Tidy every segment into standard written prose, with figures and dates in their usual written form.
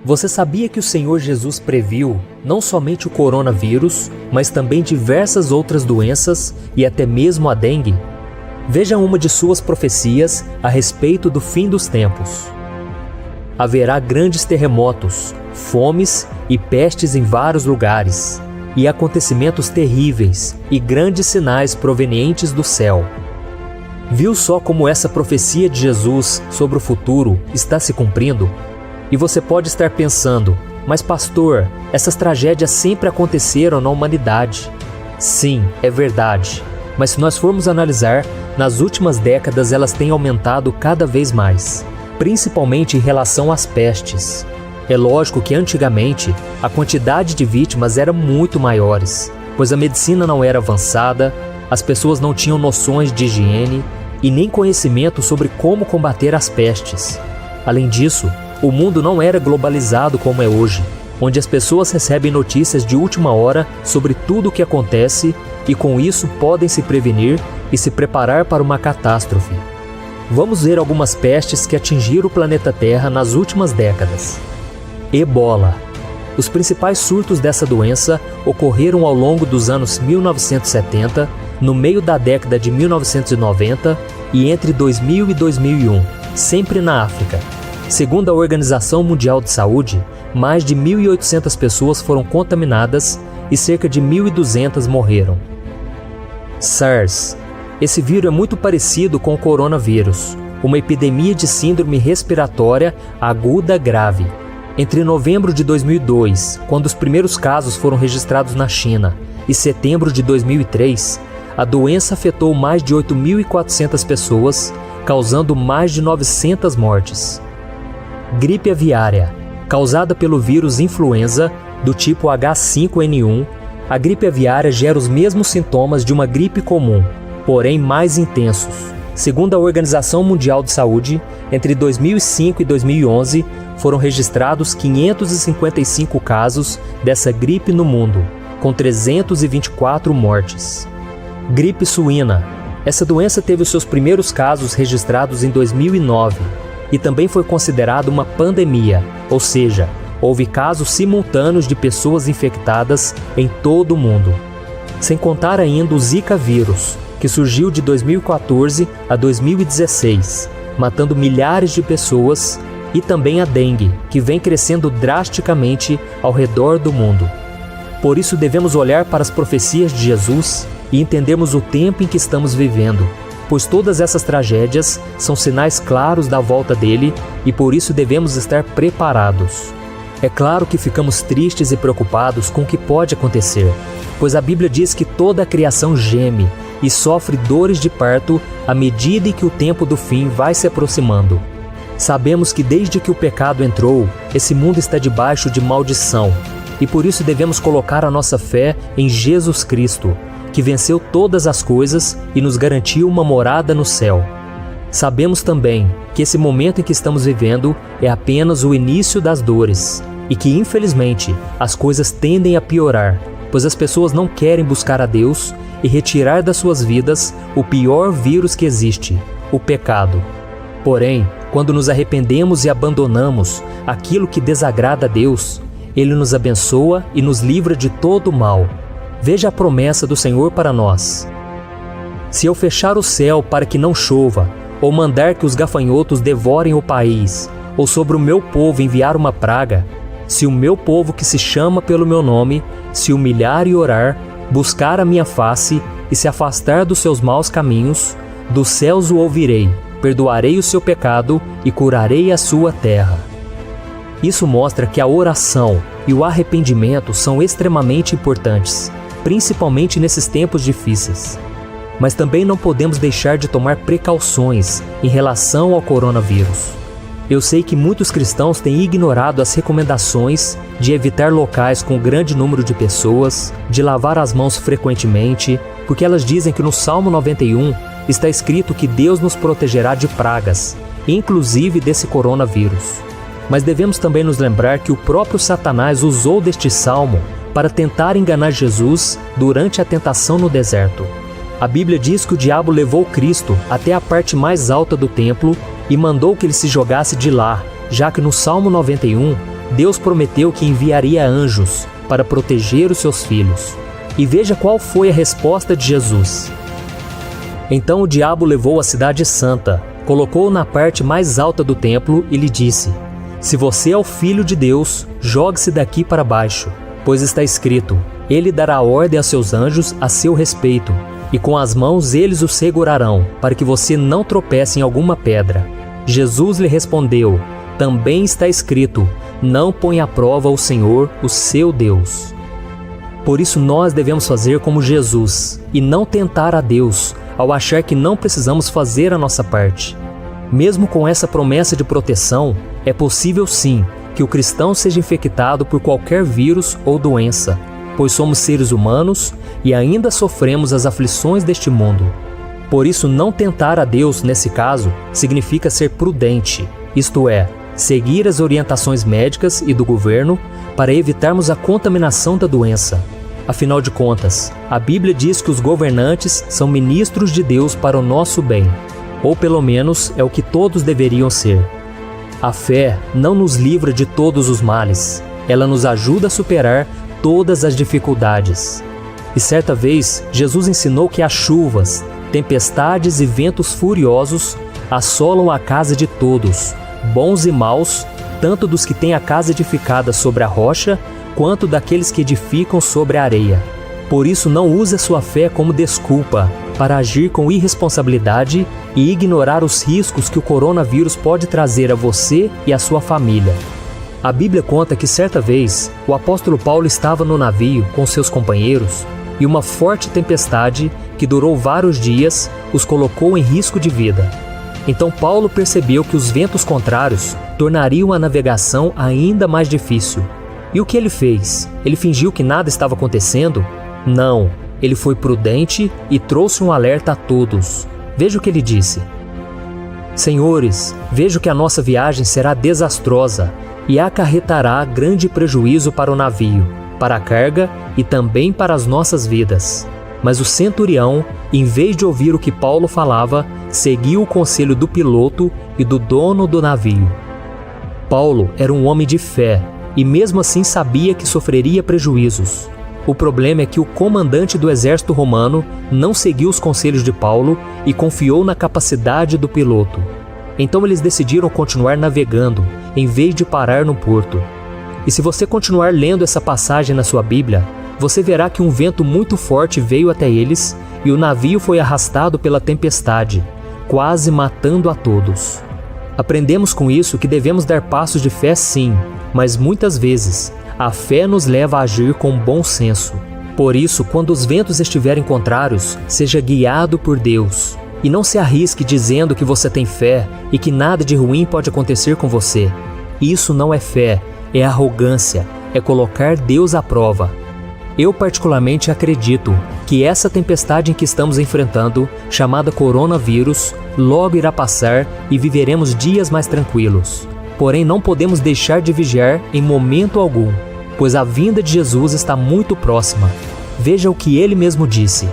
Você sabia que o Senhor Jesus previu não somente o coronavírus, mas também diversas outras doenças e até mesmo a dengue? Veja uma de suas profecias a respeito do fim dos tempos. Haverá grandes terremotos, fomes e pestes em vários lugares, e acontecimentos terríveis e grandes sinais provenientes do céu. Viu só como essa profecia de Jesus sobre o futuro está se cumprindo? E você pode estar pensando, mas pastor, essas tragédias sempre aconteceram na humanidade. Sim, é verdade. Mas se nós formos analisar, nas últimas décadas elas têm aumentado cada vez mais, principalmente em relação às pestes. É lógico que antigamente a quantidade de vítimas era muito maiores, pois a medicina não era avançada, as pessoas não tinham noções de higiene e nem conhecimento sobre como combater as pestes. Além disso, o mundo não era globalizado como é hoje, onde as pessoas recebem notícias de última hora sobre tudo o que acontece e com isso podem se prevenir e se preparar para uma catástrofe. Vamos ver algumas pestes que atingiram o planeta Terra nas últimas décadas. Ebola. Os principais surtos dessa doença ocorreram ao longo dos anos 1970, no meio da década de 1990 e entre 2000 e 2001, sempre na África. Segundo a Organização Mundial de Saúde, mais de 1.800 pessoas foram contaminadas e cerca de 1.200 morreram. SARS. Esse vírus é muito parecido com o coronavírus, uma epidemia de síndrome respiratória aguda grave. Entre novembro de 2002, quando os primeiros casos foram registrados na China, e setembro de 2003, a doença afetou mais de 8.400 pessoas, causando mais de 900 mortes. Gripe aviária. Causada pelo vírus influenza do tipo H5N1, a gripe aviária gera os mesmos sintomas de uma gripe comum, porém mais intensos. Segundo a Organização Mundial de Saúde, entre 2005 e 2011 foram registrados 555 casos dessa gripe no mundo, com 324 mortes. Gripe suína. Essa doença teve os seus primeiros casos registrados em 2009 e também foi considerada uma pandemia, ou seja, houve casos simultâneos de pessoas infectadas em todo o mundo. Sem contar ainda o Zika vírus, que surgiu de 2014 a 2016, matando milhares de pessoas, e também a dengue, que vem crescendo drasticamente ao redor do mundo. Por isso devemos olhar para as profecias de Jesus e entendermos o tempo em que estamos vivendo, pois todas essas tragédias são sinais claros da volta dele e por isso devemos estar preparados. É claro que ficamos tristes e preocupados com o que pode acontecer, pois a Bíblia diz que toda a criação geme e sofre dores de parto à medida em que o tempo do fim vai se aproximando. Sabemos que desde que o pecado entrou, esse mundo está debaixo de maldição, e por isso devemos colocar a nossa fé em Jesus Cristo, que venceu todas as coisas e nos garantiu uma morada no céu. Sabemos também que esse momento em que estamos vivendo é apenas o início das dores e que, infelizmente, as coisas tendem a piorar, pois as pessoas não querem buscar a Deus e retirar das suas vidas o pior vírus que existe, o pecado. Porém, quando nos arrependemos e abandonamos aquilo que desagrada a Deus, Ele nos abençoa e nos livra de todo o mal. Veja a promessa do Senhor para nós. Se eu fechar o céu para que não chova, ou mandar que os gafanhotos devorem o país, ou sobre o meu povo enviar uma praga, se o meu povo que se chama pelo meu nome se humilhar e orar, buscar a minha face e se afastar dos seus maus caminhos, dos céus o ouvirei, perdoarei o seu pecado e curarei a sua terra. Isso mostra que a oração e o arrependimento são extremamente importantes, principalmente nesses tempos difíceis. Mas também não podemos deixar de tomar precauções em relação ao coronavírus. Eu sei que muitos cristãos têm ignorado as recomendações de evitar locais com grande número de pessoas, de lavar as mãos frequentemente, porque elas dizem que no Salmo 91 está escrito que Deus nos protegerá de pragas, inclusive desse coronavírus. Mas devemos também nos lembrar que o próprio Satanás usou deste salmo para tentar enganar Jesus durante a tentação no deserto. A Bíblia diz que o diabo levou Cristo até a parte mais alta do templo e mandou que ele se jogasse de lá, já que no Salmo 91, Deus prometeu que enviaria anjos para proteger os seus filhos. E veja qual foi a resposta de Jesus. Então o diabo levou a cidade santa, colocou-o na parte mais alta do templo e lhe disse: Se você é o Filho de Deus, jogue-se daqui para baixo, pois está escrito: Ele dará ordem a seus anjos a seu respeito, e com as mãos eles o segurarão, para que você não tropece em alguma pedra. Jesus lhe respondeu: Também está escrito: Não ponha à prova o Senhor, o seu Deus. Por isso nós devemos fazer como Jesus, e não tentar a Deus, ao achar que não precisamos fazer a nossa parte. Mesmo com essa promessa de proteção, é possível sim que o cristão seja infectado por qualquer vírus ou doença, pois somos seres humanos e ainda sofremos as aflições deste mundo. Por isso, não tentar a Deus, nesse caso, significa ser prudente, isto é, seguir as orientações médicas e do governo para evitarmos a contaminação da doença. Afinal de contas, a Bíblia diz que os governantes são ministros de Deus para o nosso bem, ou pelo menos é o que todos deveriam ser. A fé não nos livra de todos os males, ela nos ajuda a superar todas as dificuldades. E certa vez, Jesus ensinou que as chuvas, tempestades e ventos furiosos assolam a casa de todos, bons e maus, tanto dos que têm a casa edificada sobre a rocha, quanto daqueles que edificam sobre a areia. Por isso, não use a sua fé como desculpa para agir com irresponsabilidade e ignorar os riscos que o coronavírus pode trazer a você e a sua família. A Bíblia conta que certa vez, o apóstolo Paulo estava no navio com seus companheiros e uma forte tempestade, que durou vários dias, os colocou em risco de vida. Então Paulo percebeu que os ventos contrários tornariam a navegação ainda mais difícil. E o que ele fez? Ele fingiu que nada estava acontecendo? Não, ele foi prudente e trouxe um alerta a todos. Veja o que ele disse: Senhores, vejo que a nossa viagem será desastrosa e acarretará grande prejuízo para o navio, para a carga e também para as nossas vidas. Mas o centurião, em vez de ouvir o que Paulo falava, seguiu o conselho do piloto e do dono do navio. Paulo era um homem de fé e mesmo assim sabia que sofreria prejuízos. O problema é que o comandante do exército romano não seguiu os conselhos de Paulo e confiou na capacidade do piloto. Então eles decidiram continuar navegando, em vez de parar no porto. E se você continuar lendo essa passagem na sua Bíblia, você verá que um vento muito forte veio até eles e o navio foi arrastado pela tempestade, quase matando a todos. Aprendemos com isso que devemos dar passos de fé sim, mas muitas vezes a fé nos leva a agir com bom senso. Por isso, quando os ventos estiverem contrários, seja guiado por Deus. E não se arrisque dizendo que você tem fé e que nada de ruim pode acontecer com você. Isso não é fé, é arrogância, é colocar Deus à prova. Eu particularmente acredito que essa tempestade em que estamos enfrentando, chamada coronavírus, logo irá passar e viveremos dias mais tranquilos. Porém, não podemos deixar de vigiar em momento algum, pois a vinda de Jesus está muito próxima. Veja o que ele mesmo disse: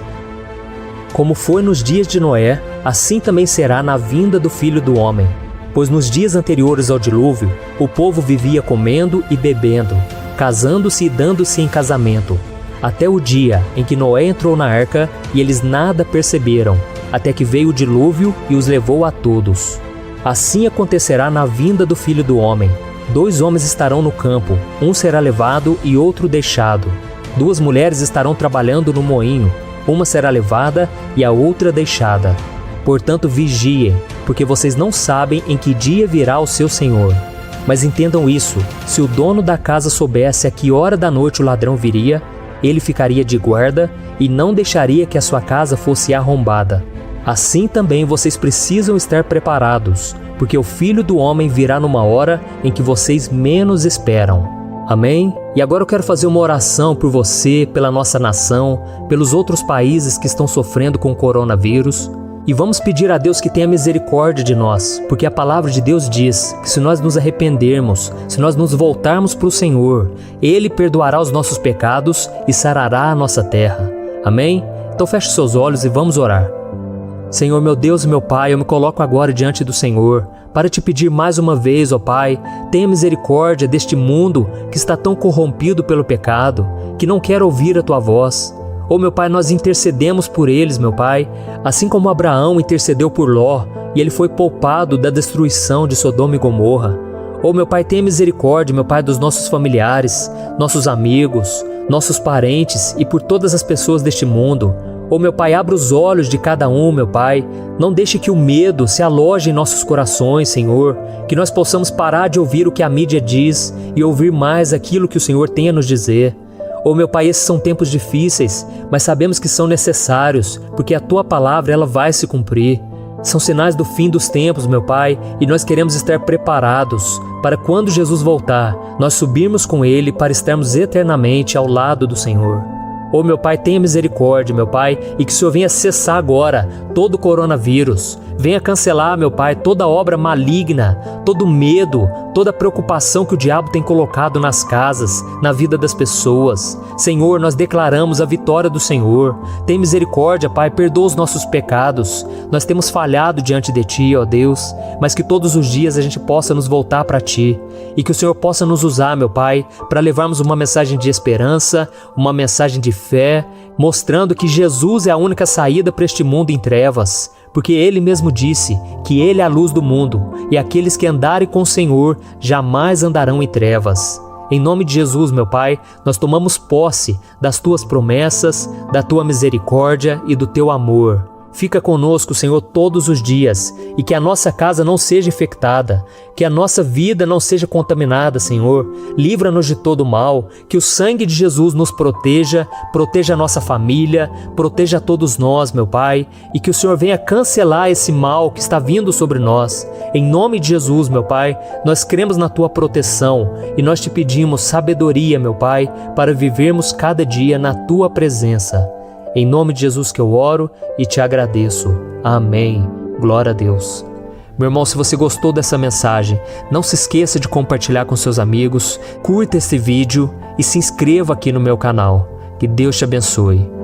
Como foi nos dias de Noé, assim também será na vinda do Filho do Homem. Pois nos dias anteriores ao dilúvio, o povo vivia comendo e bebendo, casando-se e dando-se em casamento, até o dia em que Noé entrou na arca e eles nada perceberam, até que veio o dilúvio e os levou a todos. Assim acontecerá na vinda do Filho do Homem. 2 homens estarão no campo, um será levado e outro deixado. 2 mulheres estarão trabalhando no moinho, uma será levada e a outra deixada. Portanto, vigiem, porque vocês não sabem em que dia virá o seu Senhor. Mas entendam isso, se o dono da casa soubesse a que hora da noite o ladrão viria, ele ficaria de guarda e não deixaria que a sua casa fosse arrombada. Assim também vocês precisam estar preparados, porque o Filho do Homem virá numa hora em que vocês menos esperam. Amém? E agora eu quero fazer uma oração por você, pela nossa nação, pelos outros países que estão sofrendo com o coronavírus. E vamos pedir a Deus que tenha misericórdia de nós, porque a palavra de Deus diz que se nós nos arrependermos, se nós nos voltarmos para o Senhor, Ele perdoará os nossos pecados e sarará a nossa terra. Amém? Então feche seus olhos e vamos orar. Senhor, meu Deus e meu Pai, eu me coloco agora diante do Senhor para te pedir mais uma vez, ó Pai, tenha misericórdia deste mundo que está tão corrompido pelo pecado, que não quer ouvir a Tua voz. Ó meu Pai, nós intercedemos por eles, meu Pai, assim como Abraão intercedeu por Ló, e ele foi poupado da destruição de Sodoma e Gomorra. Ó meu Pai, tenha misericórdia, meu Pai, dos nossos familiares, nossos amigos, nossos parentes e por todas as pessoas deste mundo. Ó meu Pai, abra os olhos de cada um, meu Pai. Não deixe que o medo se aloje em nossos corações, Senhor. Que nós possamos parar de ouvir o que a mídia diz e ouvir mais aquilo que o Senhor tem a nos dizer. Ó meu Pai, esses são tempos difíceis, mas sabemos que são necessários, porque a Tua palavra ela vai se cumprir. São sinais do fim dos tempos, meu Pai, e nós queremos estar preparados para quando Jesus voltar, nós subirmos com Ele para estarmos eternamente ao lado do Senhor. Ó meu Pai, tenha misericórdia, meu Pai, e que o Senhor venha cessar agora todo o coronavírus. Venha cancelar, meu Pai, toda obra maligna, todo medo, toda preocupação que o diabo tem colocado nas casas, na vida das pessoas. Senhor, nós declaramos a vitória do Senhor. Tem misericórdia, Pai, perdoa os nossos pecados. Nós temos falhado diante de Ti, ó Deus, mas que todos os dias a gente possa nos voltar para Ti e que o Senhor possa nos usar, meu Pai, para levarmos uma mensagem de esperança, uma mensagem de fé, mostrando que Jesus é a única saída para este mundo em trevas, porque Ele mesmo disse que Ele é a luz do mundo e aqueles que andarem com o Senhor jamais andarão em trevas. Em nome de Jesus, meu Pai, nós tomamos posse das Tuas promessas, da Tua misericórdia e do Teu amor. Fica conosco, Senhor, todos os dias, e que a nossa casa não seja infectada, que a nossa vida não seja contaminada, Senhor. Livra-nos de todo mal, que o sangue de Jesus nos proteja, proteja a nossa família, proteja a todos nós, meu Pai, e que o Senhor venha cancelar esse mal que está vindo sobre nós. Em nome de Jesus, meu Pai, nós cremos na Tua proteção e nós Te pedimos sabedoria, meu Pai, para vivermos cada dia na Tua presença. Em nome de Jesus que eu oro e Te agradeço. Amém. Glória a Deus. Meu irmão, se você gostou dessa mensagem, não se esqueça de compartilhar com seus amigos, curta esse vídeo e se inscreva aqui no meu canal. Que Deus te abençoe.